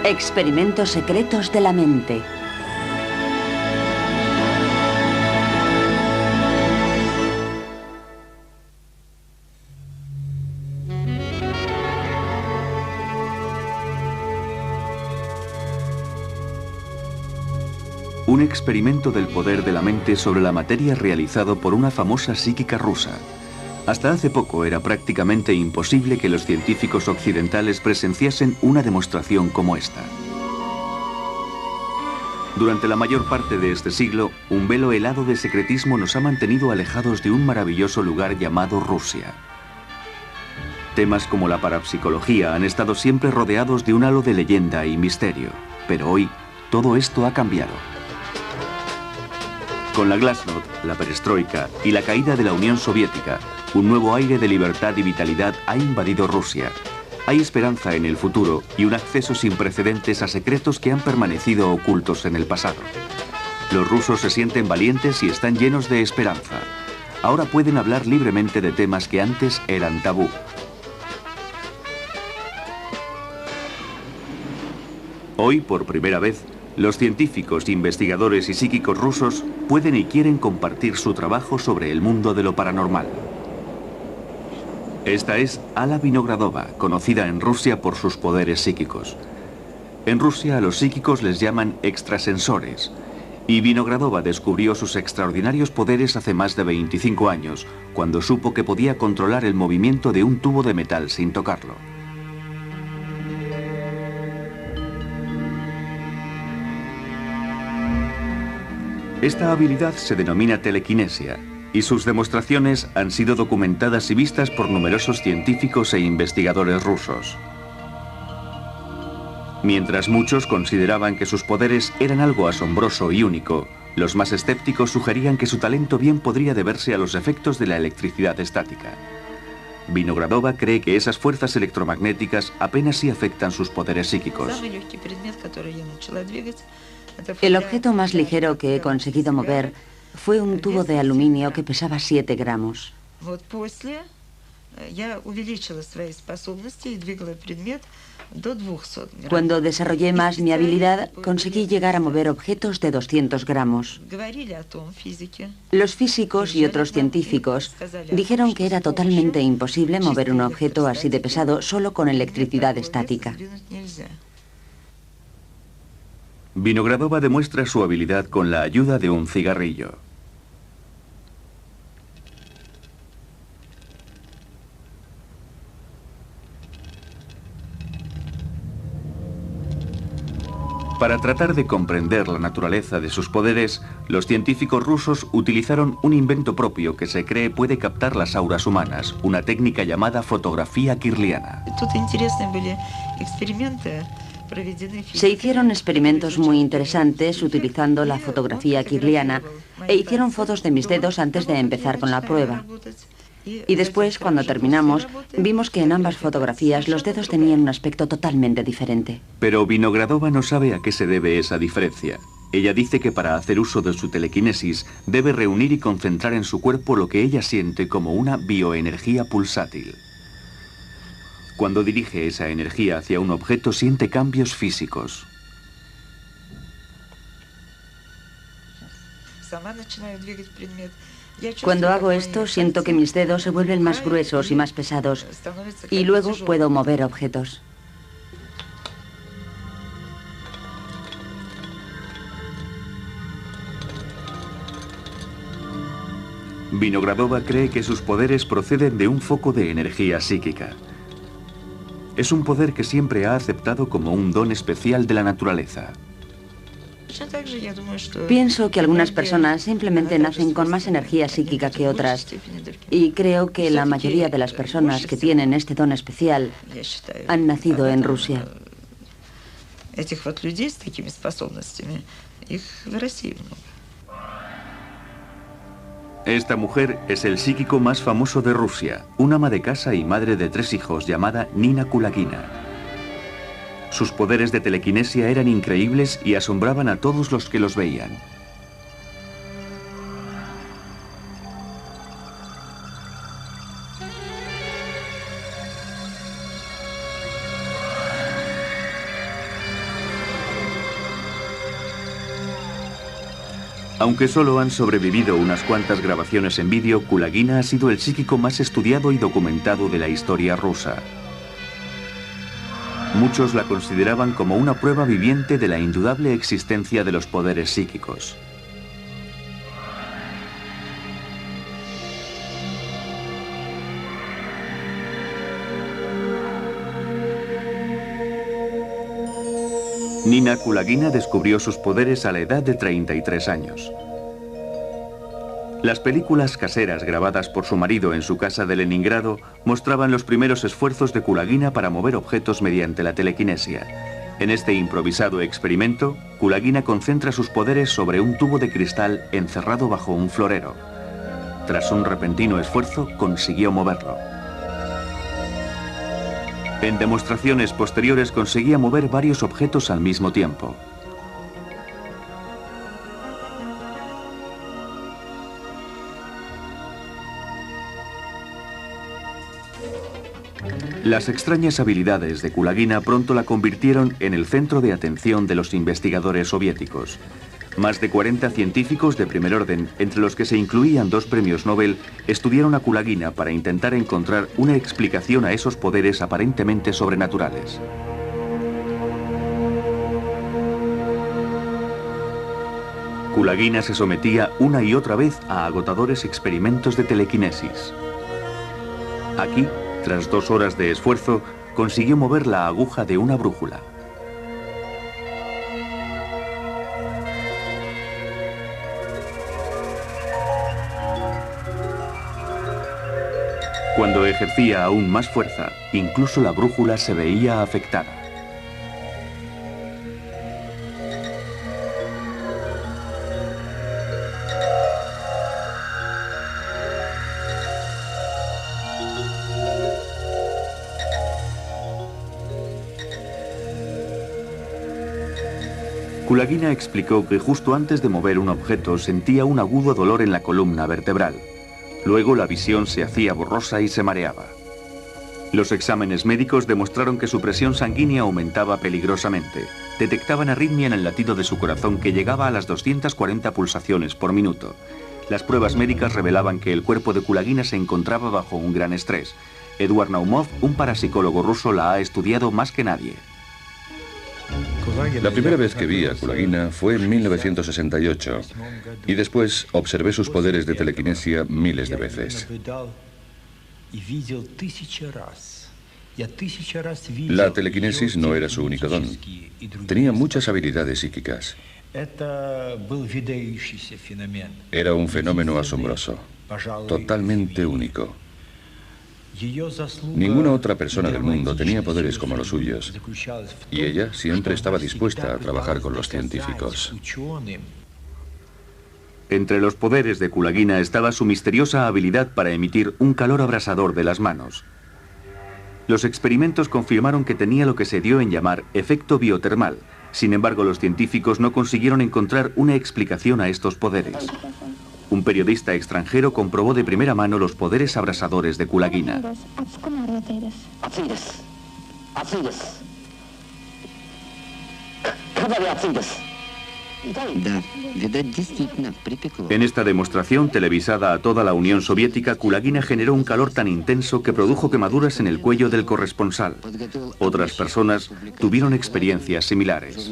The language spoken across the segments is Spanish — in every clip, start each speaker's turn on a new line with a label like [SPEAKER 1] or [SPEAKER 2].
[SPEAKER 1] Experimentos secretos de la mente.
[SPEAKER 2] Un experimento del poder de la mente sobre la materia realizado por una famosa psíquica rusa. Hasta hace poco era prácticamente imposible que los científicos occidentales presenciasen una demostración como esta. Durante la mayor parte de este siglo, un velo helado de secretismo nos ha mantenido alejados de un maravilloso lugar llamado Rusia. Temas como la parapsicología han estado siempre rodeados de un halo de leyenda y misterio, pero hoy todo esto ha cambiado. Con la Glasnost, la perestroika y la caída de la Unión Soviética, un nuevo aire de libertad y vitalidad ha invadido Rusia. Hay esperanza en el futuro y un acceso sin precedentes a secretos que han permanecido ocultos en el pasado. Los rusos se sienten valientes y están llenos de esperanza. Ahora pueden hablar libremente de temas que antes eran tabú. Hoy, por primera vez, los científicos, investigadores y psíquicos rusos pueden y quieren compartir su trabajo sobre el mundo de lo paranormal. Esta es Alla Vinogradova, conocida en Rusia por sus poderes psíquicos. En Rusia a los psíquicos les llaman extrasensores, y Vinogradova descubrió sus extraordinarios poderes hace más de 25 años, cuando supo que podía controlar el movimiento de un tubo de metal sin tocarlo. Esta habilidad se denomina telequinesia, y sus demostraciones han sido documentadas y vistas por numerosos científicos e investigadores rusos. Mientras muchos consideraban que sus poderes eran algo asombroso y único, los más escépticos sugerían que su talento bien podría deberse a los efectos de la electricidad estática. Vinogradova cree que esas fuerzas electromagnéticas apenas sí afectan sus poderes psíquicos.
[SPEAKER 1] El objeto más ligero que he conseguido mover fue un tubo de aluminio que pesaba 7 gramos. Cuando desarrollé más mi habilidad, conseguí llegar a mover objetos de 200 gramos. Los físicos y otros científicos dijeron que era totalmente imposible mover un objeto así de pesado solo con electricidad estática.
[SPEAKER 2] Vinogradova demuestra su habilidad con la ayuda de un cigarrillo. Para tratar de comprender la naturaleza de sus poderes, los científicos rusos utilizaron un invento propio que se cree puede captar las auras humanas, una técnica llamada fotografía kirliana.
[SPEAKER 1] Se hicieron experimentos muy interesantes utilizando la fotografía kirliana e hicieron fotos de mis dedos antes de empezar con la prueba. Y después, cuando terminamos, vimos que en ambas fotografías los dedos tenían un aspecto totalmente diferente.
[SPEAKER 2] Pero Vinogradova no sabe a qué se debe esa diferencia. Ella dice que para hacer uso de su telequinesis debe reunir y concentrar en su cuerpo lo que ella siente como una bioenergía pulsátil. Cuando dirige esa energía hacia un objeto, siente cambios físicos.
[SPEAKER 1] Cuando hago esto, siento que mis dedos se vuelven más gruesos y más pesados, y luego puedo mover objetos.
[SPEAKER 2] Vinogradova cree que sus poderes proceden de un foco de energía psíquica. Es un poder que siempre ha aceptado como un don especial de la naturaleza.
[SPEAKER 1] Pienso que algunas personas simplemente nacen con más energía psíquica que otras, y creo que la mayoría de las personas que tienen este don especial han nacido en Rusia.
[SPEAKER 2] Esta mujer es el psíquico más famoso de Rusia, una ama de casa y madre de 3 hijos llamada Nina Kulagina. Sus poderes de telequinesia eran increíbles y asombraban a todos los que los veían. Aunque solo han sobrevivido unas cuantas grabaciones en vídeo, Kulagina ha sido el psíquico más estudiado y documentado de la historia rusa. Muchos la consideraban como una prueba viviente de la indudable existencia de los poderes psíquicos. Nina Kulagina descubrió sus poderes a la edad de 33 años. Las películas caseras grabadas por su marido en su casa de Leningrado mostraban los primeros esfuerzos de Kulagina para mover objetos mediante la telequinesia. En este improvisado experimento, Kulagina concentra sus poderes sobre un tubo de cristal encerrado bajo un florero. Tras un repentino esfuerzo, consiguió moverlo. En demostraciones posteriores conseguía mover varios objetos al mismo tiempo. Las extrañas habilidades de Kulagina pronto la convirtieron en el centro de atención de los investigadores soviéticos. Más de 40 científicos de primer orden, entre los que se incluían 2 premios Nobel, estudiaron a Kulagina para intentar encontrar una explicación a esos poderes aparentemente sobrenaturales. Kulagina se sometía una y otra vez a agotadores experimentos de telequinesis. Aquí, tras 2 horas de esfuerzo, consiguió mover la aguja de una brújula. Cuando ejercía aún más fuerza, incluso la brújula se veía afectada. Kulagina explicó que justo antes de mover un objeto sentía un agudo dolor en la columna vertebral. Luego la visión se hacía borrosa y se mareaba. Los exámenes médicos demostraron que su presión sanguínea aumentaba peligrosamente. Detectaban arritmia en el latido de su corazón que llegaba a las 240 pulsaciones por minuto. Las pruebas médicas revelaban que el cuerpo de Kulagina se encontraba bajo un gran estrés. Eduard Naumov, un parapsicólogo ruso, la ha estudiado más que nadie.
[SPEAKER 3] La primera vez que vi a Kulagina fue en 1968 y después observé sus poderes de telequinesia miles de veces. La telequinesis no era su único don. Tenía muchas habilidades psíquicas. Era un fenómeno asombroso, totalmente único. Ninguna otra persona del mundo tenía poderes como los suyos, y ella siempre estaba dispuesta a trabajar con los científicos.
[SPEAKER 2] Entre los poderes de Kulagina estaba su misteriosa habilidad para emitir un calor abrasador de las manos. Los experimentos confirmaron que tenía lo que se dio en llamar efecto biotermal. Sin embargo, los científicos no consiguieron encontrar una explicación a estos poderes. Un periodista extranjero comprobó de primera mano los poderes abrasadores de Kulagina. En esta demostración televisada a toda la Unión Soviética, Kulagina generó un calor tan intenso que produjo quemaduras en el cuello del corresponsal. Otras personas tuvieron experiencias similares.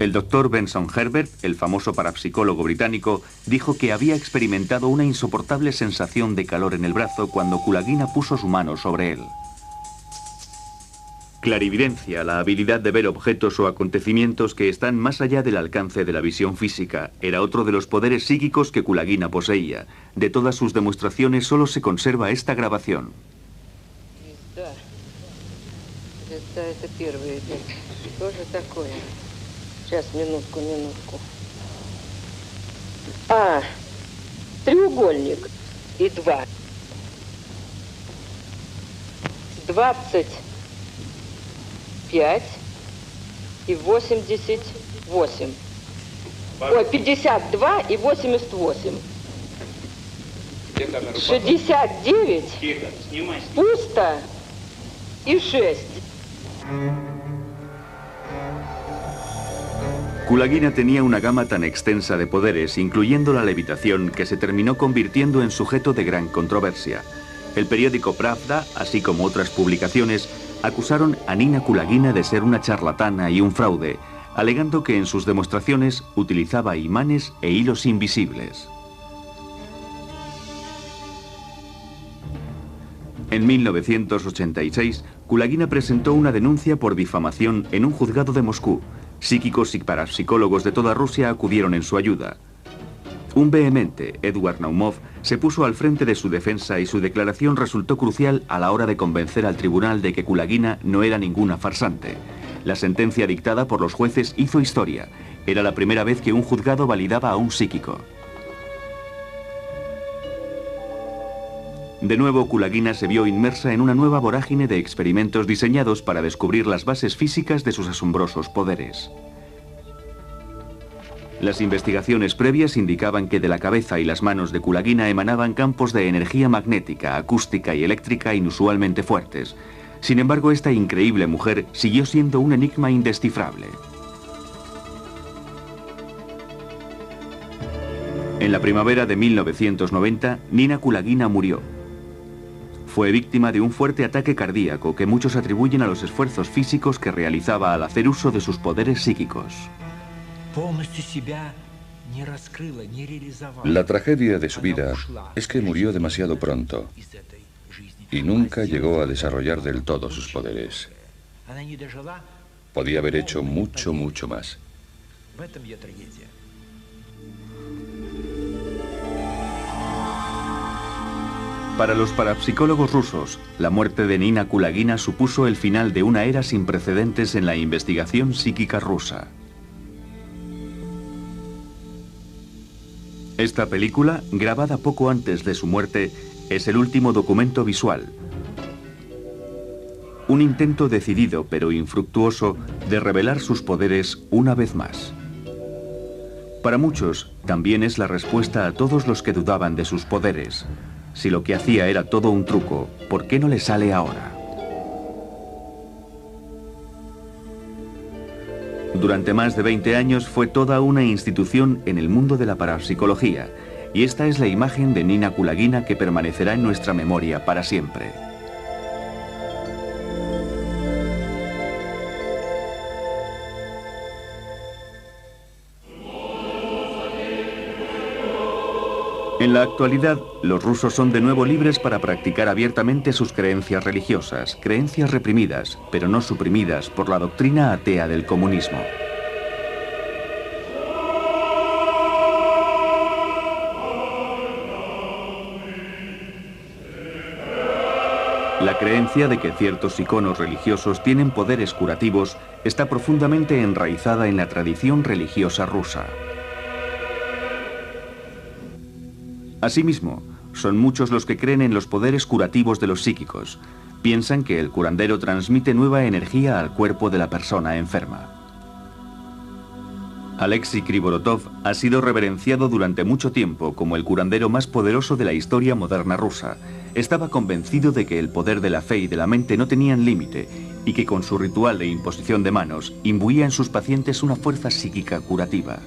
[SPEAKER 2] El doctor Benson Herbert, el famoso parapsicólogo británico, dijo que había experimentado una insoportable sensación de calor en el brazo cuando Kulagina puso su mano sobre él. Clarividencia, la habilidad de ver objetos o acontecimientos que están más allá del alcance de la visión física, era otro de los poderes psíquicos que Kulagina poseía. De todas sus demostraciones solo se conserva esta grabación.
[SPEAKER 4] Сейчас, минутку. Треугольник и 2. 25 и 88. Ой, 52 и 88. 69, пусто и 6.
[SPEAKER 2] Kulagina tenía una gama tan extensa de poderes, incluyendo la levitación, que se terminó convirtiendo en sujeto de gran controversia. El periódico Pravda, así como otras publicaciones, acusaron a Nina Kulagina de ser una charlatana y un fraude, alegando que en sus demostraciones utilizaba imanes e hilos invisibles. En 1986, Kulagina presentó una denuncia por difamación en un juzgado de Moscú. Psíquicos y parapsicólogos de toda Rusia acudieron en su ayuda. Un vehemente Eduard Naumov se puso al frente de su defensa y su declaración resultó crucial a la hora de convencer al tribunal de que Kulagina no era ninguna farsante. La sentencia dictada por los jueces hizo historia. Era la primera vez que un juzgado validaba a un psíquico. De nuevo, Kulagina se vio inmersa en una nueva vorágine de experimentos diseñados para descubrir las bases físicas de sus asombrosos poderes. Las investigaciones previas indicaban que de la cabeza y las manos de Kulagina emanaban campos de energía magnética, acústica y eléctrica inusualmente fuertes. Sin embargo, esta increíble mujer siguió siendo un enigma indescifrable. En la primavera de 1990, Nina Kulagina murió. Fue víctima de un fuerte ataque cardíaco que muchos atribuyen a los esfuerzos físicos que realizaba al hacer uso de sus poderes psíquicos.
[SPEAKER 3] La tragedia de su vida es que murió demasiado pronto y nunca llegó a desarrollar del todo sus poderes. Podía haber hecho mucho, mucho más.
[SPEAKER 2] Para los parapsicólogos rusos, la muerte de Nina Kulagina supuso el final de una era sin precedentes en la investigación psíquica rusa. Esta película, grabada poco antes de su muerte, es el último documento visual. Un intento decidido pero infructuoso de revelar sus poderes una vez más. Para muchos, también es la respuesta a todos los que dudaban de sus poderes. Si lo que hacía era todo un truco, ¿por qué no le sale ahora? Durante más de 20 años fue toda una institución en el mundo de la parapsicología, y esta es la imagen de Nina Kulagina que permanecerá en nuestra memoria para siempre. En la actualidad, los rusos son de nuevo libres para practicar abiertamente sus creencias religiosas, creencias reprimidas, pero no suprimidas por la doctrina atea del comunismo. La creencia de que ciertos iconos religiosos tienen poderes curativos está profundamente enraizada en la tradición religiosa rusa. Asimismo, son muchos los que creen en los poderes curativos de los psíquicos. Piensan que el curandero transmite nueva energía al cuerpo de la persona enferma. Alexei Krivorotov ha sido reverenciado durante mucho tiempo como el curandero más poderoso de la historia moderna rusa. Estaba convencido de que el poder de la fe y de la mente no tenían límite y que con su ritual de imposición de manos imbuía en sus pacientes una fuerza psíquica curativa.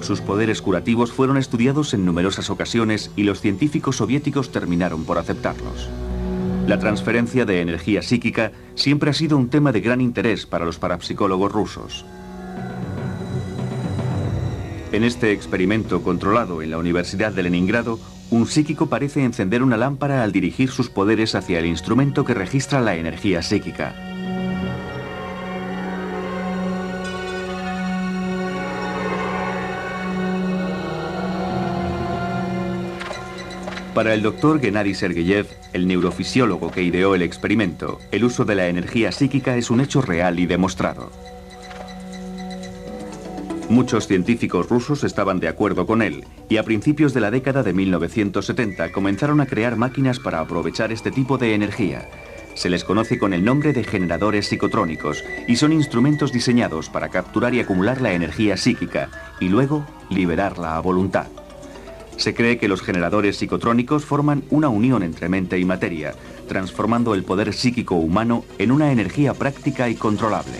[SPEAKER 2] Sus poderes curativos fueron estudiados en numerosas ocasiones y los científicos soviéticos terminaron por aceptarlos. La transferencia de energía psíquica siempre ha sido un tema de gran interés para los parapsicólogos rusos. En este experimento controlado en la Universidad de Leningrado, un psíquico parece encender una lámpara al dirigir sus poderes hacia el instrumento que registra la energía psíquica. Para el doctor Gennady Sergeyev, el neurofisiólogo que ideó el experimento, el uso de la energía psíquica es un hecho real y demostrado. Muchos científicos rusos estaban de acuerdo con él, y a principios de la década de 1970 comenzaron a crear máquinas para aprovechar este tipo de energía. Se les conoce con el nombre de generadores psicotrónicos, y son instrumentos diseñados para capturar y acumular la energía psíquica, y luego liberarla a voluntad. Se cree que los generadores psicotrónicos forman una unión entre mente y materia, transformando el poder psíquico humano en una energía práctica y controlable.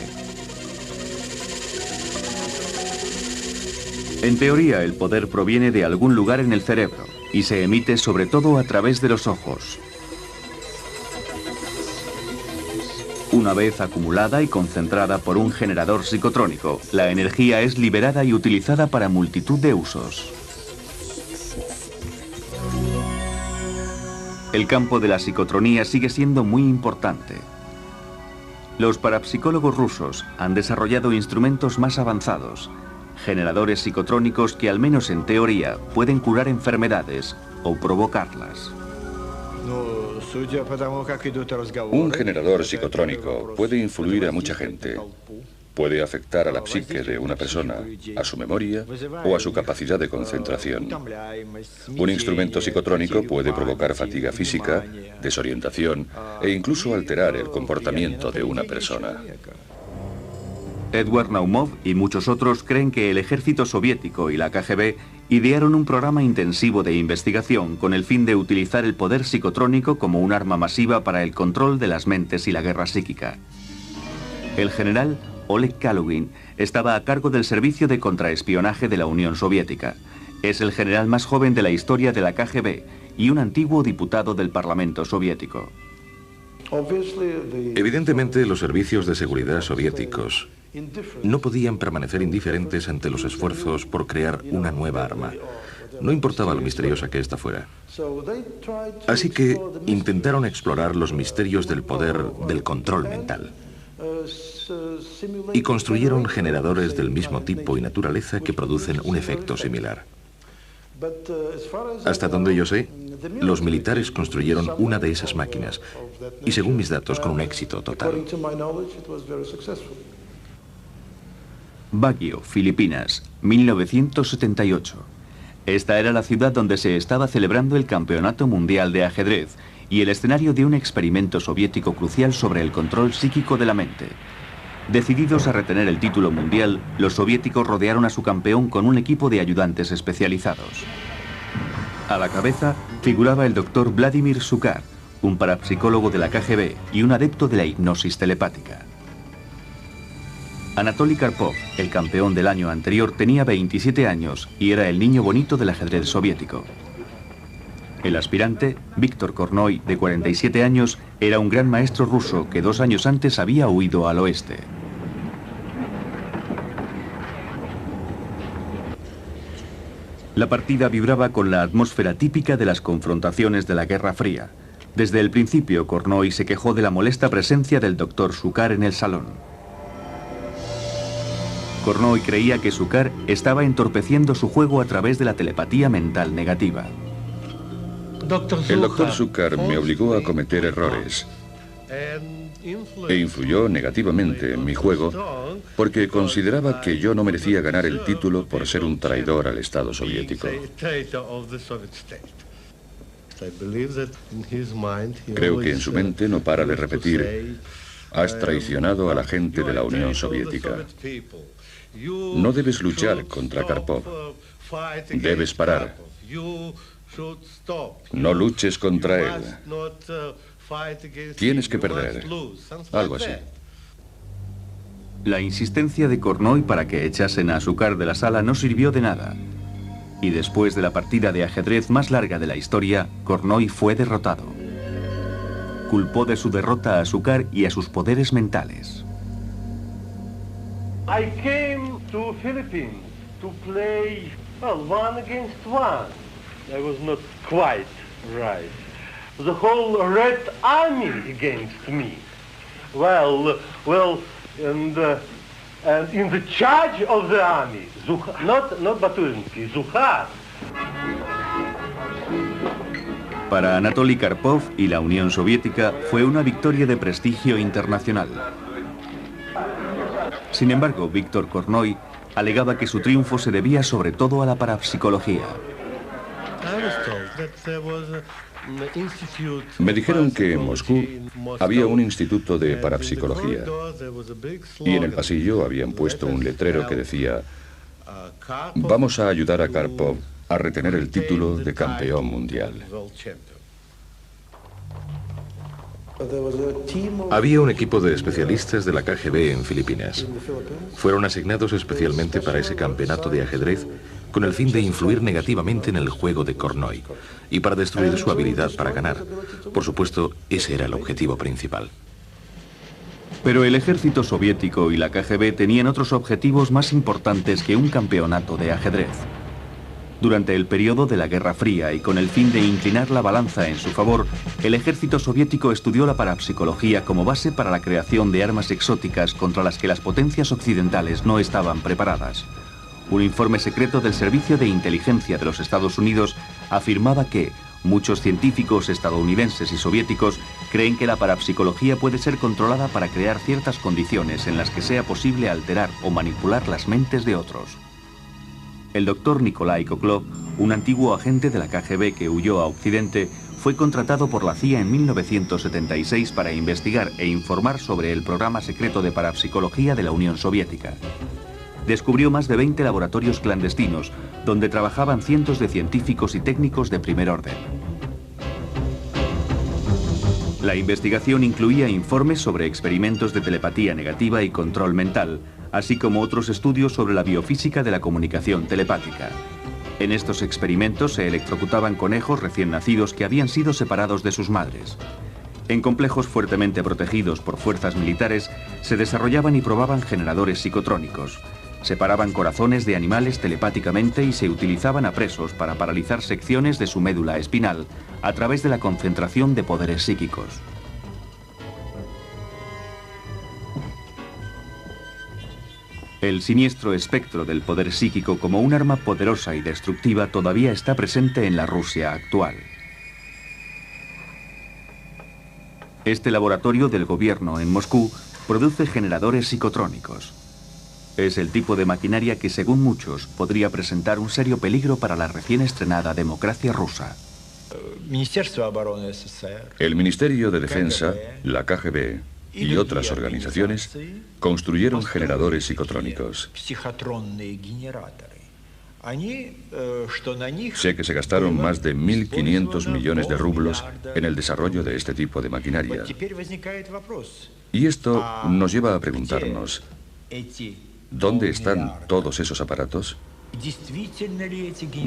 [SPEAKER 2] En teoría, el poder proviene de algún lugar en el cerebro y se emite sobre todo a través de los ojos. Una vez acumulada y concentrada por un generador psicotrónico, la energía es liberada y utilizada para multitud de usos. El campo de la psicotronía sigue siendo muy importante. Los parapsicólogos rusos han desarrollado instrumentos más avanzados, generadores psicotrónicos que al menos en teoría pueden curar enfermedades o provocarlas.
[SPEAKER 3] Un generador psicotrónico puede influir a mucha gente. Puede afectar a la psique de una persona, a su memoria o a su capacidad de concentración. Un instrumento psicotrónico puede provocar fatiga física, desorientación e incluso alterar el comportamiento de una persona.
[SPEAKER 2] Edward Naumov y muchos otros creen que el ejército soviético y la KGB idearon un programa intensivo de investigación con el fin de utilizar el poder psicotrónico como un arma masiva para el control de las mentes y la guerra psíquica. El general Oleg Kalugin estaba a cargo del servicio de contraespionaje de la Unión Soviética. Es el general más joven de la historia de la KGB y un antiguo diputado del Parlamento soviético.
[SPEAKER 5] Evidentemente, los servicios de seguridad soviéticos no podían permanecer indiferentes ante los esfuerzos por crear una nueva arma. No importaba lo misteriosa que ésta fuera. Así que intentaron explorar los misterios del poder del control mental. Y construyeron generadores del mismo tipo y naturaleza que producen un efecto similar. Hasta donde yo sé, los militares construyeron una de esas máquinas, y según mis datos, con un éxito total.
[SPEAKER 2] Baguio, Filipinas, 1978. Esta era la ciudad donde se estaba celebrando el Campeonato Mundial de Ajedrez y el escenario de un experimento soviético crucial sobre el control psíquico de la mente. Decididos a retener el título mundial, los soviéticos rodearon a su campeón con un equipo de ayudantes especializados. A la cabeza figuraba el doctor Vladimir Sukar, un parapsicólogo de la KGB y un adepto de la hipnosis telepática. Anatoly Karpov, el campeón del año anterior, tenía 27 años y era el niño bonito del ajedrez soviético. El aspirante, Víctor Kornoy, de 47 años, era un gran maestro ruso que 2 años antes había huido al oeste. La partida vibraba con la atmósfera típica de las confrontaciones de la Guerra Fría. Desde el principio, Kornoy se quejó de la molesta presencia del doctor Sukar en el salón. Kornoy creía que Sukar estaba entorpeciendo su juego a través de la telepatía mental negativa.
[SPEAKER 3] El doctor Sukar me obligó a cometer errores e influyó negativamente en mi juego porque consideraba que yo no merecía ganar el título por ser un traidor al Estado soviético. Creo que en su mente no para de repetir: has traicionado a la gente de la Unión Soviética. No debes luchar contra Karpov. Debes parar. No luches contra él. Tienes que perder. Algo así.
[SPEAKER 2] La insistencia de Kornoy para que echasen a Sukar de la sala no sirvió de nada. Y después de la partida de ajedrez más larga de la historia, Kornoy fue derrotado. Culpó de su derrota a Sukar y a sus poderes mentales.
[SPEAKER 6] I came to Philippines to play, well, 1 against 1. I was not quite right. The whole Red Army against me. Well, and in the charge of the army, not Baturinsky, Zukhar.
[SPEAKER 2] Para Anatoly Karpov y la Unión Soviética fue una victoria de prestigio internacional. Sin embargo, Víctor Kornoy alegaba que su triunfo se debía sobre todo a la parapsicología.
[SPEAKER 3] Me dijeron que en Moscú había un instituto de parapsicología y en el pasillo habían puesto un letrero que decía: vamos a ayudar a Karpov a retener el título de campeón mundial.
[SPEAKER 5] Había un equipo de especialistas de la KGB en Filipinas. Fueron asignados especialmente para ese campeonato de ajedrez con el fin de influir negativamente en el juego de Kornoy y para destruir su habilidad para ganar. Por supuesto, ese era el objetivo principal.
[SPEAKER 2] Pero el ejército soviético y la KGB tenían otros objetivos más importantes que un campeonato de ajedrez. Durante el periodo de la Guerra Fría y con el fin de inclinar la balanza en su favor, el ejército soviético estudió la parapsicología como base para la creación de armas exóticas contra las que las potencias occidentales no estaban preparadas. Un informe secreto del Servicio de Inteligencia de los Estados Unidos afirmaba que muchos científicos estadounidenses y soviéticos creen que la parapsicología puede ser controlada para crear ciertas condiciones en las que sea posible alterar o manipular las mentes de otros. El doctor Nikolai Koklov, un antiguo agente de la KGB que huyó a Occidente, fue contratado por la CIA en 1976 para investigar e informar sobre el programa secreto de parapsicología de la Unión Soviética. Descubrió más de 20 laboratorios clandestinos, donde trabajaban cientos de científicos y técnicos de primer orden. La investigación incluía informes sobre experimentos de telepatía negativa y control mental, así como otros estudios sobre la biofísica de la comunicación telepática. En estos experimentos se electrocutaban conejos recién nacidos que habían sido separados de sus madres. En complejos fuertemente protegidos por fuerzas militares, se desarrollaban y probaban generadores psicotrónicos. Separaban corazones de animales telepáticamente y se utilizaban a presos para paralizar secciones de su médula espinal a través de la concentración de poderes psíquicos. El siniestro espectro del poder psíquico como un arma poderosa y destructiva todavía está presente en la Rusia actual. Este laboratorio del gobierno en Moscú produce generadores psicotrónicos. Es el tipo de maquinaria que, según muchos, podría presentar un serio peligro para la recién estrenada democracia rusa.
[SPEAKER 3] El Ministerio de Defensa, la KGB y otras organizaciones construyeron generadores psicotrónicos. Sé que se gastaron más de 1.500 millones de rublos en el desarrollo de este tipo de maquinaria. Y esto nos lleva a preguntarnos, ¿dónde están todos esos aparatos?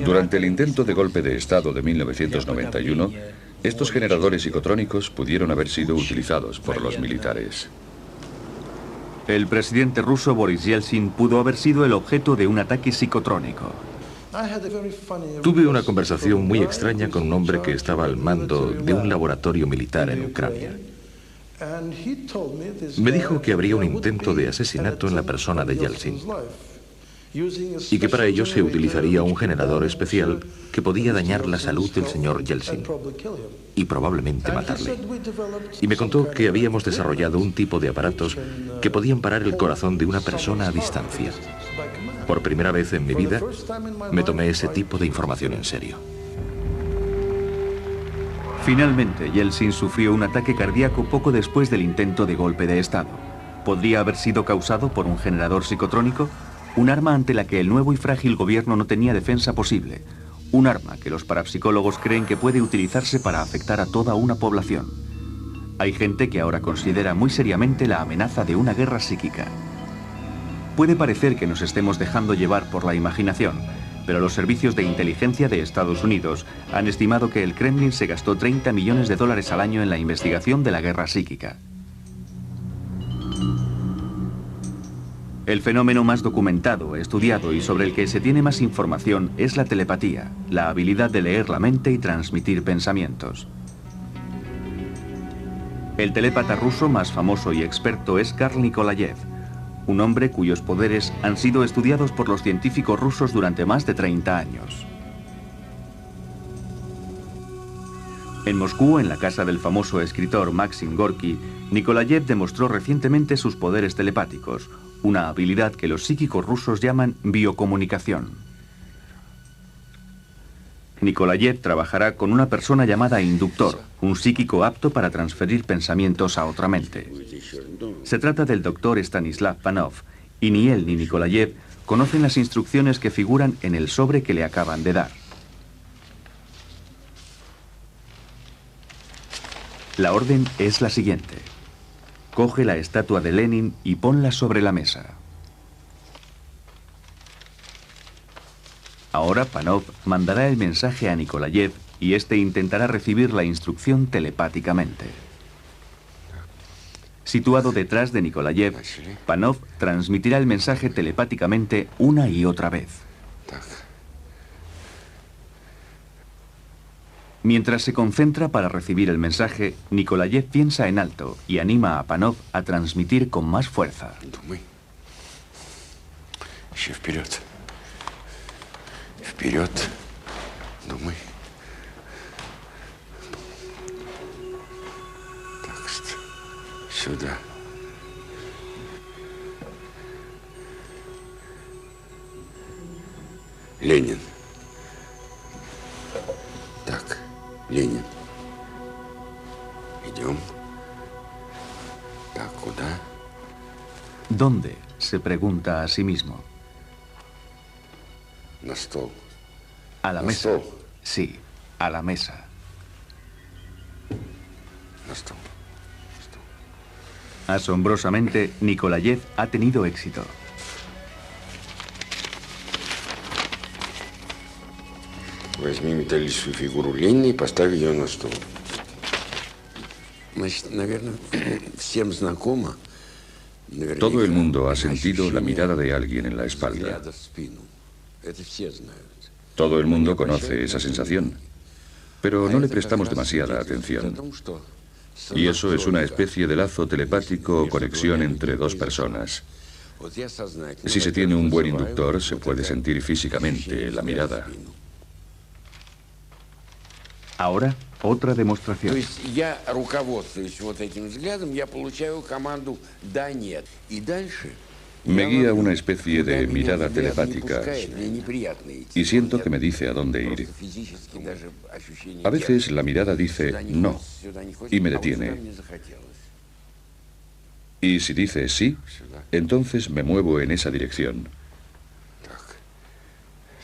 [SPEAKER 3] Durante el intento de golpe de Estado de 1991, estos generadores psicotrónicos pudieron haber sido utilizados por los militares.
[SPEAKER 2] El presidente ruso Boris Yeltsin pudo haber sido el objeto de un ataque psicotrónico.
[SPEAKER 5] Tuve una conversación muy extraña con un hombre que estaba al mando de un laboratorio militar en Ucrania. Me dijo que habría un intento de asesinato en la persona de Yeltsin y que para ello se utilizaría un generador especial que podía dañar la salud del señor Yeltsin y probablemente matarle. Y me contó que habíamos desarrollado un tipo de aparatos que podían parar el corazón de una persona a distancia. Por primera vez en mi vida me tomé ese tipo de información en serio.
[SPEAKER 2] Finalmente, Yeltsin sufrió un ataque cardíaco poco después del intento de golpe de Estado. ¿Podría haber sido causado por un generador psicotrónico? Un arma ante la que el nuevo y frágil gobierno no tenía defensa posible. Un arma que los parapsicólogos creen que puede utilizarse para afectar a toda una población. Hay gente que ahora considera muy seriamente la amenaza de una guerra psíquica. Puede parecer que nos estemos dejando llevar por la imaginación, pero los servicios de inteligencia de Estados Unidos han estimado que el Kremlin se gastó $30 millones al año en la investigación de la guerra psíquica. El fenómeno más documentado, estudiado y sobre el que se tiene más información es la telepatía, la habilidad de leer la mente y transmitir pensamientos. El telépata ruso más famoso y experto es Karl Nikolayev, un hombre cuyos poderes han sido estudiados por los científicos rusos durante más de 30 años. En Moscú, en la casa del famoso escritor Maxim Gorky, Nikolayev demostró recientemente sus poderes telepáticos, una habilidad que los psíquicos rusos llaman biocomunicación. Nikolayev trabajará con una persona llamada inductor, un psíquico apto para transferir pensamientos a otra mente. Se trata del doctor Stanislav Panov, y ni él ni Nikolayev conocen las instrucciones que figuran en el sobre que le acaban de dar. La orden es la siguiente. Coge la estatua de Lenin y ponla sobre la mesa. Ahora Panov mandará el mensaje a Nikolayev y este intentará recibir la instrucción telepáticamente. Situado detrás de Nikolayev, Panov transmitirá el mensaje telepáticamente una y otra vez. Mientras se concentra para recibir el mensaje, Nikolayev piensa en alto y anima a Panov a transmitir con más fuerza.
[SPEAKER 7] Вперед, думай. Так, сюда. Ленин. Так, Ленин. Идем. Так, куда?
[SPEAKER 2] ¿Dónde? Se pregunta a sí mismo.
[SPEAKER 7] На стол.
[SPEAKER 2] A la mesa. Sí, a la mesa.
[SPEAKER 7] На стол.
[SPEAKER 2] Asombrosamente, Nikolayev ha tenido éxito.
[SPEAKER 7] Возьми металлическую фигуру Ленина и поставь ее на стол. Значит, наверное, всем знакомо.
[SPEAKER 3] Todo el mundo ha sentido la mirada de alguien en la espalda. Todo el mundo conoce esa sensación, pero no le prestamos demasiada atención. Y eso es una especie de lazo telepático o conexión entre dos personas. Si se tiene un buen inductor, se puede sentir físicamente la mirada.
[SPEAKER 2] Ahora, otra demostración.
[SPEAKER 7] То есть я руководствуюсь вот этим взглядом, я получаю команду «да, нет». И дальше...
[SPEAKER 3] Me guía una especie de mirada telepática y siento que me dice a dónde ir. A veces la mirada dice no y me detiene. Y si dice sí, entonces me muevo en esa dirección.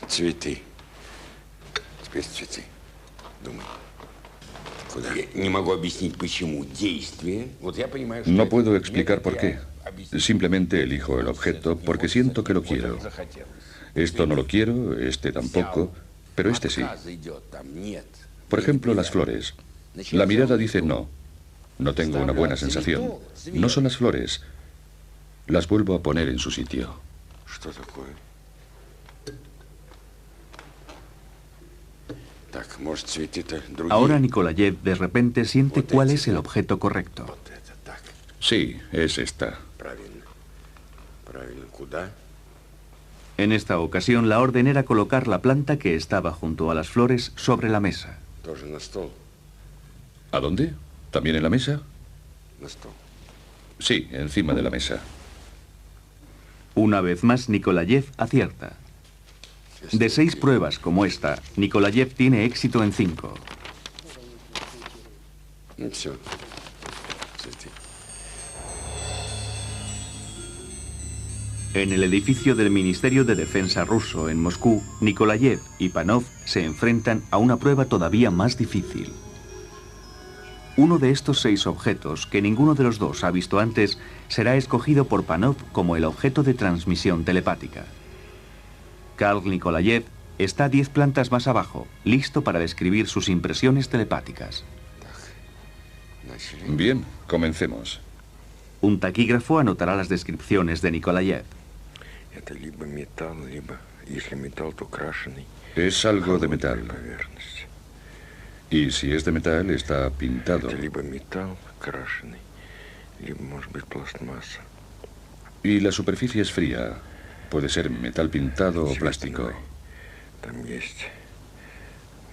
[SPEAKER 7] Цветы. Теперь цветы. Думай. Не могу объяснить, почему действие. Вот я понимаю, что
[SPEAKER 3] No puedo explicar por qué. Simplemente elijo el objeto porque siento que lo quiero. Esto no lo quiero, este tampoco, pero este sí. Por ejemplo, las flores. La mirada dice no. No tengo una buena sensación. No son las flores. Las vuelvo a poner en su sitio.
[SPEAKER 2] Ahora Nikolayev de repente siente cuál es el objeto correcto.
[SPEAKER 3] Sí, es esta.
[SPEAKER 2] En esta ocasión la orden era colocar la planta que estaba junto a las flores sobre la mesa.
[SPEAKER 3] ¿A dónde? ¿También en la mesa? Sí, encima de la mesa.
[SPEAKER 2] Una vez más Nikolayev acierta. De 6 pruebas como esta, Nikolayev tiene éxito en 5. En el edificio del Ministerio de Defensa ruso en Moscú, Nikolayev y Panov se enfrentan a una prueba todavía más difícil. Uno de estos 6 objetos, que ninguno de los dos ha visto antes, será escogido por Panov como el objeto de transmisión telepática. Karl Nikolayev está 10 plantas más abajo, listo para describir sus impresiones telepáticas.
[SPEAKER 3] Bien, comencemos.
[SPEAKER 2] Un taquígrafo anotará las descripciones de Nikolayev.
[SPEAKER 3] Es algo de metal. Y si es de metal, está pintado. Y la superficie es fría. Puede ser metal pintado o plástico.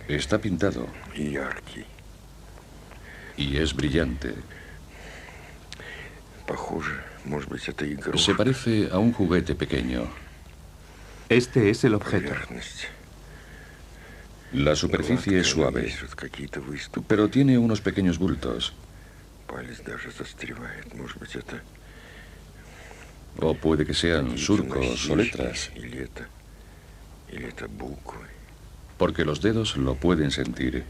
[SPEAKER 3] Está pintado. Y es brillante. Se parece a un juguete pequeño.
[SPEAKER 2] Este es el objeto.
[SPEAKER 3] La superficie es suave, pero tiene unos pequeños bultos. O puede que sean surcos o letras, porque los dedos lo pueden sentir.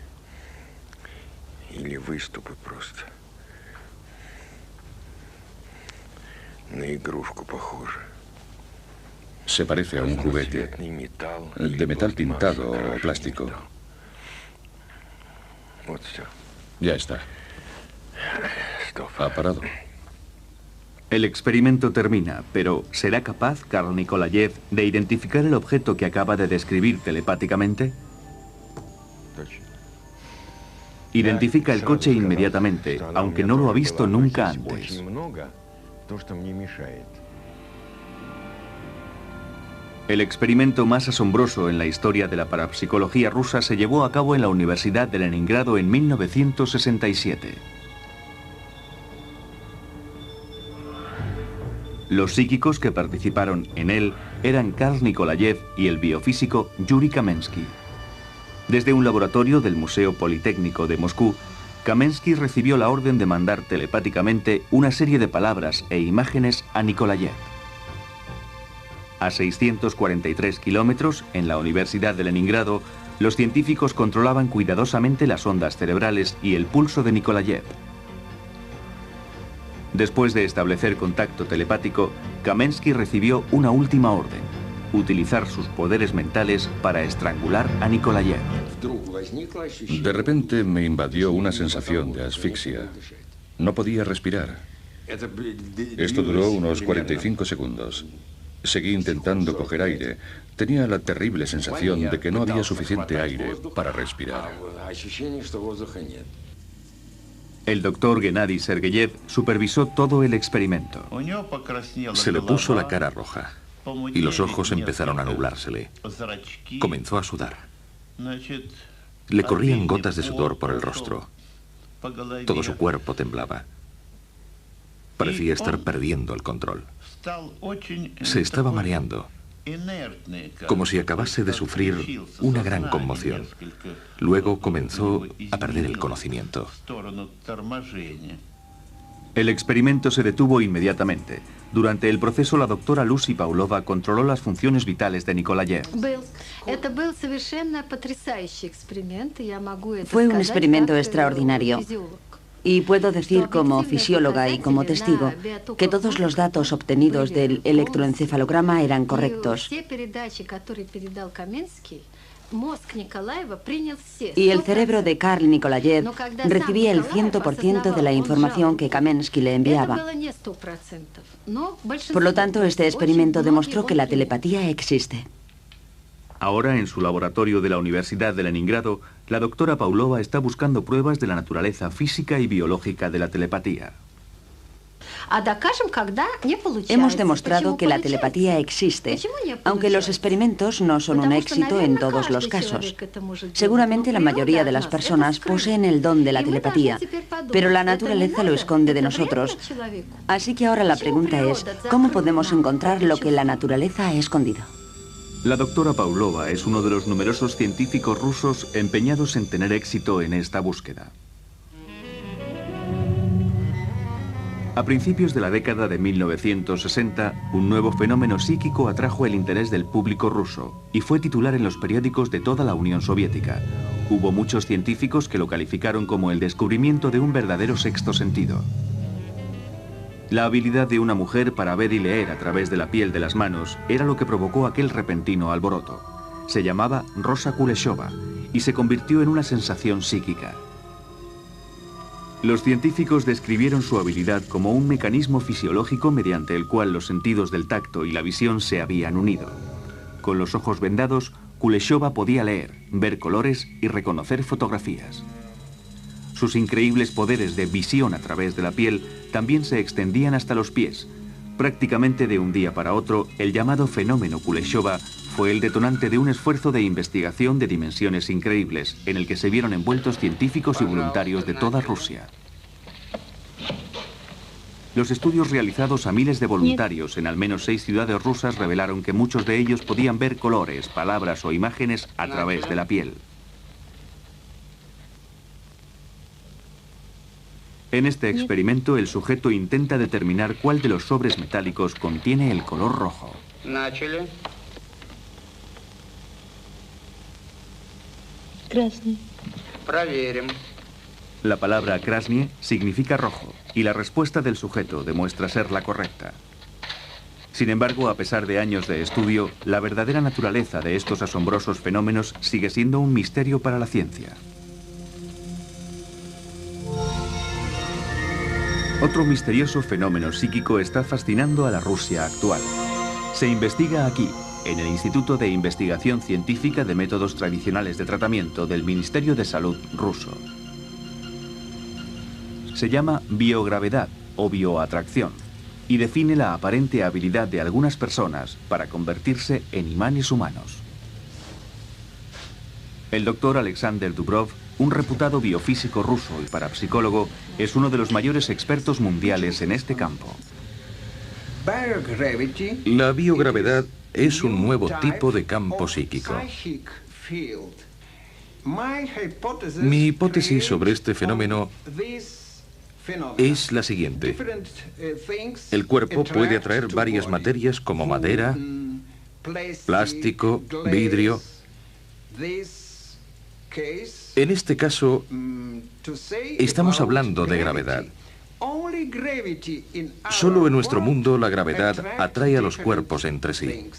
[SPEAKER 3] Se parece a un juguete de metal pintado o plástico. Ya está. Ha parado.
[SPEAKER 2] El experimento termina, pero ¿será capaz Karl Nikolayev de identificar el objeto que acaba de describir telepáticamente? Identifica el coche inmediatamente, aunque no lo ha visto nunca antes. El experimento más asombroso en la historia de la parapsicología rusa se llevó a cabo en la Universidad de Leningrado en 1967. Los psíquicos que participaron en él eran Karl Nikolayev y el biofísico Yuri Kamensky. Desde un laboratorio del Museo Politécnico de Moscú, Kamensky recibió la orden de mandar telepáticamente una serie de palabras e imágenes a Nikolayev. A 643 kilómetros, en la Universidad de Leningrado, los científicos controlaban cuidadosamente las ondas cerebrales y el pulso de Nikolayev. Después de establecer contacto telepático, Kamensky recibió una última orden: utilizar sus poderes mentales para estrangular a Nikolayev.
[SPEAKER 3] De repente me invadió una sensación de asfixia. No podía respirar. Esto duró unos 45 segundos. Seguí intentando coger aire. Tenía la terrible sensación de que no había suficiente aire para respirar.
[SPEAKER 2] El doctor Gennady Sergeyev supervisó todo el experimento.
[SPEAKER 5] Se le puso la cara roja y los ojos empezaron a nublársele. Comenzó a sudar. Le corrían gotas de sudor por el rostro. Todo su cuerpo temblaba. Parecía estar perdiendo el control. Se estaba mareando, como si acabase de sufrir una gran conmoción. Luego comenzó a perder el conocimiento.
[SPEAKER 2] El experimento se detuvo inmediatamente. Durante el proceso, la doctora Lucy Pavlova controló las funciones vitales de Nikolayev.
[SPEAKER 1] Fue un experimento extraordinario. Y puedo decir como fisióloga y como testigo que todos los datos obtenidos del electroencefalograma eran correctos. Y el cerebro de Karl Nikolayev recibía el 100% de la información que Kamensky le enviaba. Por lo tanto, este experimento demostró que la telepatía existe.
[SPEAKER 2] Ahora, en su laboratorio de la Universidad de Leningrado, la doctora Pavlova está buscando pruebas de la naturaleza física y biológica de la telepatía.
[SPEAKER 1] Hemos demostrado que la telepatía existe, aunque los experimentos no son un éxito en todos los casos. Seguramente la mayoría de las personas poseen el don de la telepatía, pero la naturaleza lo esconde de nosotros. Así que ahora la pregunta es, ¿cómo podemos encontrar lo que la naturaleza ha escondido?
[SPEAKER 2] La doctora Pavlova es uno de los numerosos científicos rusos empeñados en tener éxito en esta búsqueda. A principios de la década de 1960, un nuevo fenómeno psíquico atrajo el interés del público ruso y fue titular en los periódicos de toda la Unión Soviética. Hubo muchos científicos que lo calificaron como el descubrimiento de un verdadero sexto sentido. La habilidad de una mujer para ver y leer a través de la piel de las manos era lo que provocó aquel repentino alboroto. Se llamaba Rosa Kuleshova y se convirtió en una sensación psíquica. Los científicos describieron su habilidad como un mecanismo fisiológico mediante el cual los sentidos del tacto y la visión se habían unido. Con los ojos vendados, Kuleshova podía leer, ver colores y reconocer fotografías. Sus increíbles poderes de visión a través de la piel también se extendían hasta los pies. Prácticamente de un día para otro, el llamado fenómeno Kuleshova fue el detonante de un esfuerzo de investigación de dimensiones increíbles, en el que se vieron envueltos científicos y voluntarios de toda Rusia. Los estudios realizados a miles de voluntarios en al menos 6 ciudades rusas revelaron que muchos de ellos podían ver colores, palabras o imágenes a través de la piel. En este experimento, el sujeto intenta determinar cuál de los sobres metálicos contiene el color rojo. La palabra krasny significa rojo y la respuesta del sujeto demuestra ser la correcta. Sin embargo, a pesar de años de estudio, la verdadera naturaleza de estos asombrosos fenómenos sigue siendo un misterio para la ciencia. Otro misterioso fenómeno psíquico está fascinando a la Rusia actual. Se investiga aquí, en el Instituto de Investigación Científica de Métodos Tradicionales de Tratamiento del Ministerio de Salud ruso. Se llama biogravedad o bioatracción y define la aparente habilidad de algunas personas para convertirse en imanes humanos. El doctor Alexander Dubrov, un reputado biofísico ruso y parapsicólogo, es uno de los mayores expertos mundiales en este campo.
[SPEAKER 5] La biogravedad es un nuevo tipo de campo psíquico. Mi hipótesis sobre este fenómeno es la siguiente. El cuerpo puede atraer varias materias como madera, plástico, vidrio. En este caso, estamos hablando de gravedad. Solo en nuestro mundo la gravedad atrae a los cuerpos entre sí.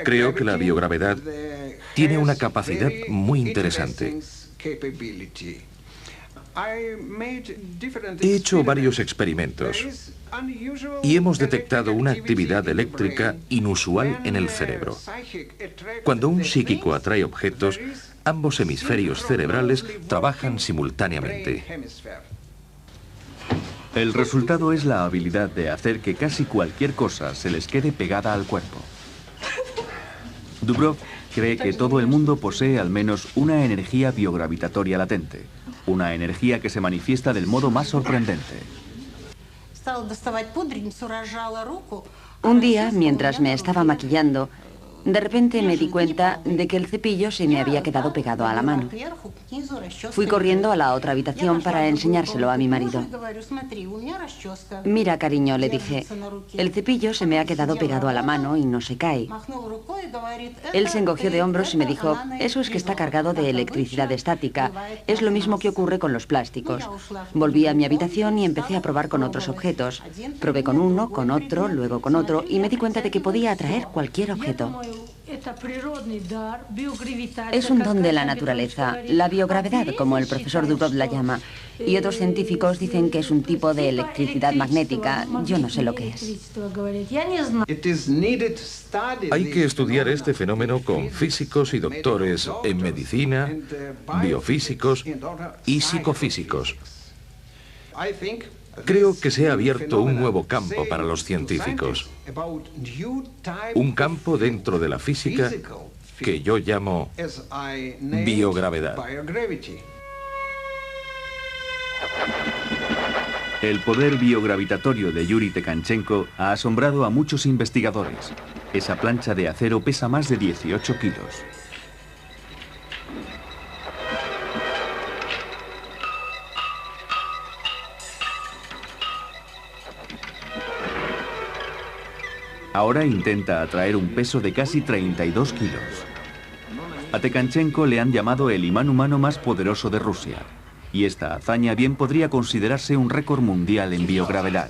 [SPEAKER 5] Creo que la biogravedad tiene una capacidad muy interesante. He hecho varios experimentos y hemos detectado una actividad eléctrica inusual en el cerebro. Cuando un psíquico atrae objetos, ambos hemisferios cerebrales trabajan simultáneamente.
[SPEAKER 2] El resultado es la habilidad de hacer que casi cualquier cosa se les quede pegada al cuerpo. Dubrov cree que todo el mundo posee al menos una energía biogravitatoria latente, una energía que se manifiesta del modo más sorprendente.
[SPEAKER 1] Un día, mientras me estaba maquillando, de repente me di cuenta de que el cepillo se me había quedado pegado a la mano. Fui corriendo a la otra habitación para enseñárselo a mi marido. Mira, cariño, le dije, el cepillo se me ha quedado pegado a la mano y no se cae. Él se encogió de hombros y me dijo, eso es que está cargado de electricidad estática. Es lo mismo que ocurre con los plásticos. Volví a mi habitación y empecé a probar con otros objetos. Probé con uno, con otro, luego con otro y me di cuenta de que podía atraer cualquier objeto. Es un don de la naturaleza, la biogravedad, como el profesor Dubrov la llama, y otros científicos dicen que es un tipo de electricidad magnética. Yo no sé lo que es.
[SPEAKER 5] Hay que estudiar este fenómeno con físicos y doctores en medicina, biofísicos y psicofísicos. Creo que se ha abierto un nuevo campo para los científicos. Un campo dentro de la física que yo llamo biogravedad.
[SPEAKER 2] El poder biogravitatorio de Yuri Tekanchenko ha asombrado a muchos investigadores. Esa plancha de acero pesa más de 18 kilos. Ahora intenta atraer un peso de casi 32 kilos. A Tekanchenko le han llamado el imán humano más poderoso de Rusia. Y esta hazaña bien podría considerarse un récord mundial en biogravedad.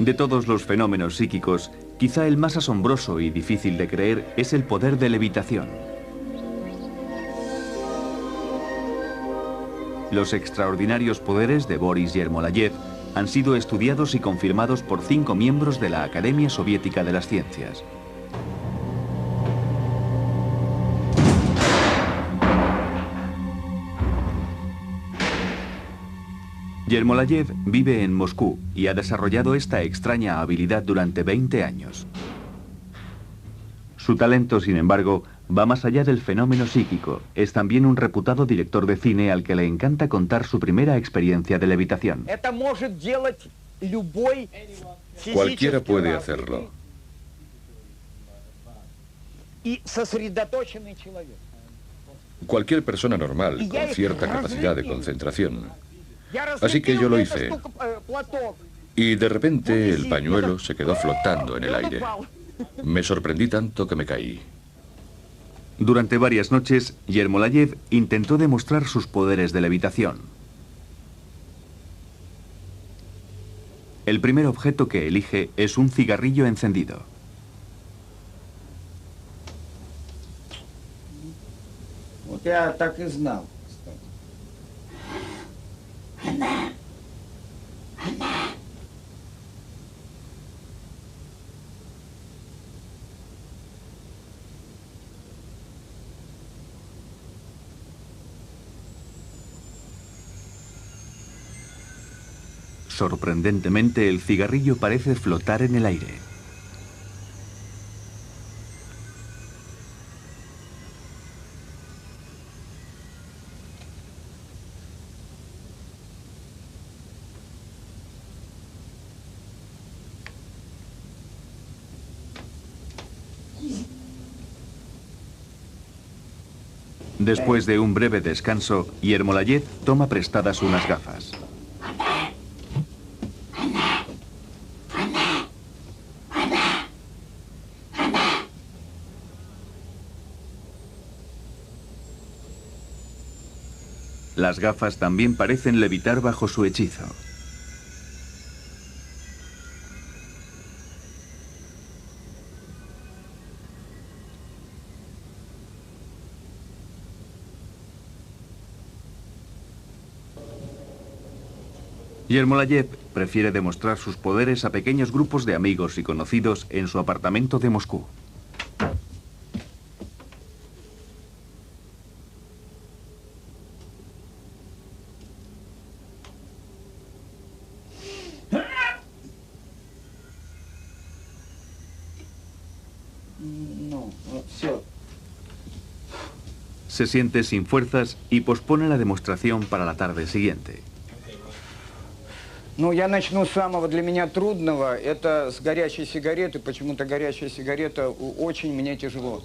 [SPEAKER 2] De todos los fenómenos psíquicos, quizá el más asombroso y difícil de creer es el poder de levitación. Los extraordinarios poderes de Boris Yermolayev han sido estudiados y confirmados por 5 miembros de la Academia Soviética de las Ciencias. Yermolayev vive en Moscú y ha desarrollado esta extraña habilidad durante 20 años. Su talento, sin embargo, va más allá del fenómeno psíquico. Es también un reputado director de cine al que le encanta contar su primera experiencia de levitación.
[SPEAKER 3] Cualquiera puede hacerlo. Cualquier persona normal con cierta capacidad de concentración Así que yo lo hice. Y de repente el pañuelo se quedó flotando en el aire. Me sorprendí tanto que me caí.
[SPEAKER 2] Durante varias noches, Yermolayev intentó demostrar sus poderes de levitación. El primer objeto que elige es un cigarrillo encendido.
[SPEAKER 8] Я так и знал.
[SPEAKER 2] Sorprendentemente, el cigarrillo parece flotar en el aire. Después de un breve descanso, Yermolayev toma prestadas unas gafas. Las gafas también parecen levitar bajo su hechizo. Yermolayev prefiere demostrar sus poderes a pequeños grupos de amigos y conocidos en su apartamento de Moscú. Se siente sin fuerzas y pospone la demostración para la tarde siguiente.
[SPEAKER 8] Ну, я начну с самого для меня трудного. Это с горячей сигареты. Почему-то горячая сигарета очень мне тяжело.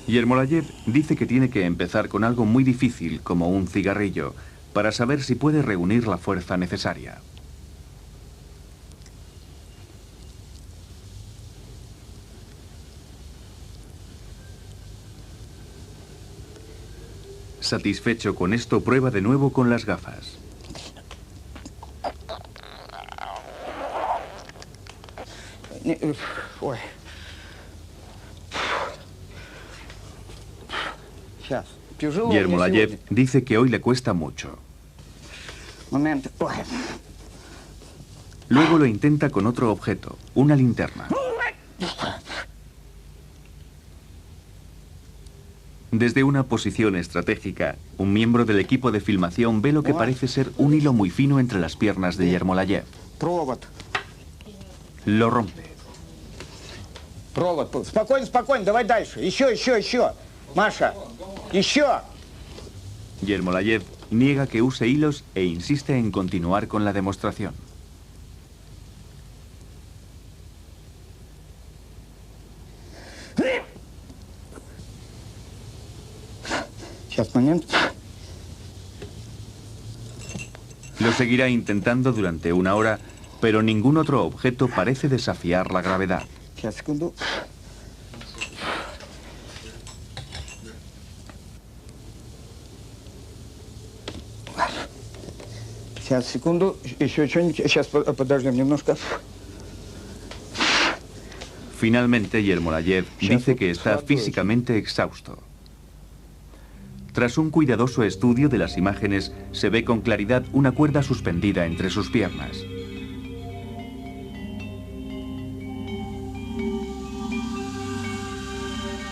[SPEAKER 2] Yermolayev dice que tiene que empezar con algo muy difícil, como un cigarrillo, para saber si puede reunir la fuerza necesaria. Satisfecho con esto, prueba de nuevo con las gafas. Yermolayev dice que hoy le cuesta mucho. Luego lo intenta con otro objeto, una linterna. Desde una posición estratégica, un miembro del equipo de filmación ve lo que parece ser un hilo muy fino entre las piernas de Yermolayev. Lo rompe.
[SPEAKER 8] Спокойно, спокойно, давай дальше. Еще. Маша, еще.
[SPEAKER 2] Yermolayev niega que use hilos e insiste en continuar con la demostración. Lo seguirá intentando durante una hora, pero ningún otro objeto parece desafiar la gravedad. Finalmente, Yermolayev dice que está físicamente exhausto. Tras un cuidadoso estudio de las imágenes, se ve con claridad una cuerda suspendida entre sus piernas.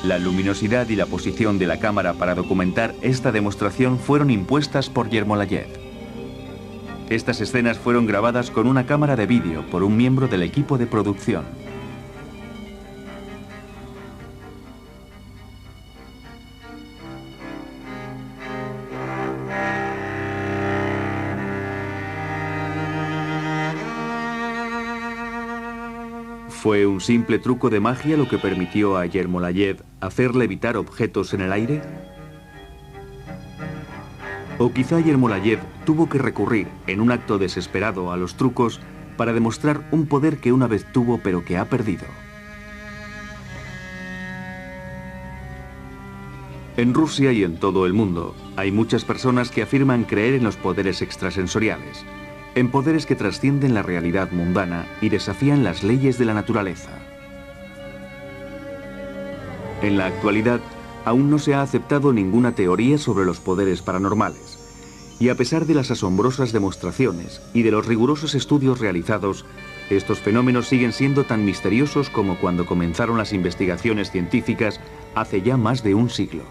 [SPEAKER 2] La luminosidad y la posición de la cámara para documentar esta demostración fueron impuestas por Yermolayev. Estas escenas fueron grabadas con una cámara de vídeo por un miembro del equipo de producción. ¿Fue un simple truco de magia lo que permitió a Yermolayev hacer levitar objetos en el aire? O quizá Yermolayev tuvo que recurrir en un acto desesperado a los trucos para demostrar un poder que una vez tuvo pero que ha perdido. En Rusia y en todo el mundo hay muchas personas que afirman creer en los poderes extrasensoriales, en poderes que trascienden la realidad mundana y desafían las leyes de la naturaleza. En la actualidad, aún no se ha aceptado ninguna teoría sobre los poderes paranormales, y a pesar de las asombrosas demostraciones y de los rigurosos estudios realizados, estos fenómenos siguen siendo tan misteriosos como cuando comenzaron las investigaciones científicas hace ya más de un siglo.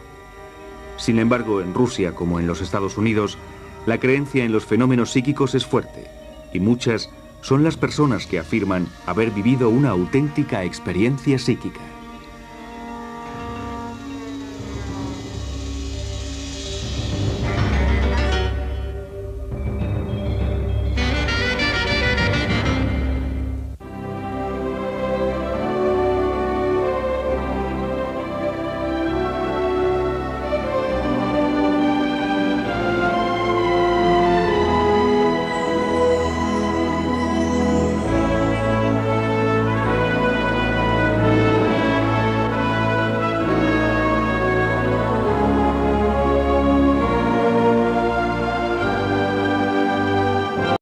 [SPEAKER 2] Sin embargo, en Rusia como en los Estados Unidos, la creencia en los fenómenos psíquicos es fuerte, y muchas son las personas que afirman haber vivido una auténtica experiencia psíquica.